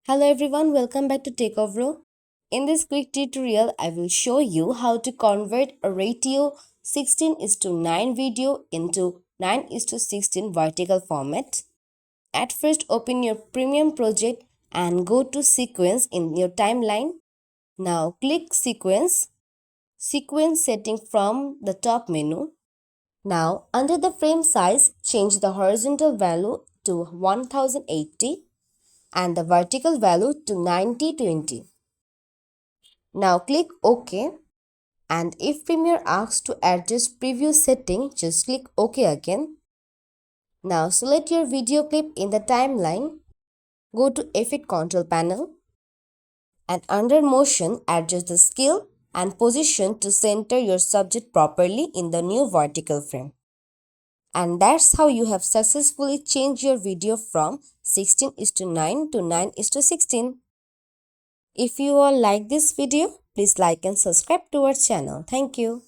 Hello everyone, welcome back to Techavro. In this quick tutorial, I will show you how to convert a ratio 16:9 video into 9:16 vertical format. At first, open your premium project and go to sequence in your timeline. Now click sequence setting from the top menu. Now under the frame size, change the horizontal value to 1080 and the vertical value to 9020. Now click OK, and if Premiere asks to adjust preview setting, just click OK again. Now select your video clip in the timeline, go to Effect Control Panel, and under Motion, adjust the scale and position to center your subject properly in the new vertical frame. And that's how you have successfully changed your video from 16:9 to 9:16. If you all like this video, please like and subscribe to our channel. Thank you.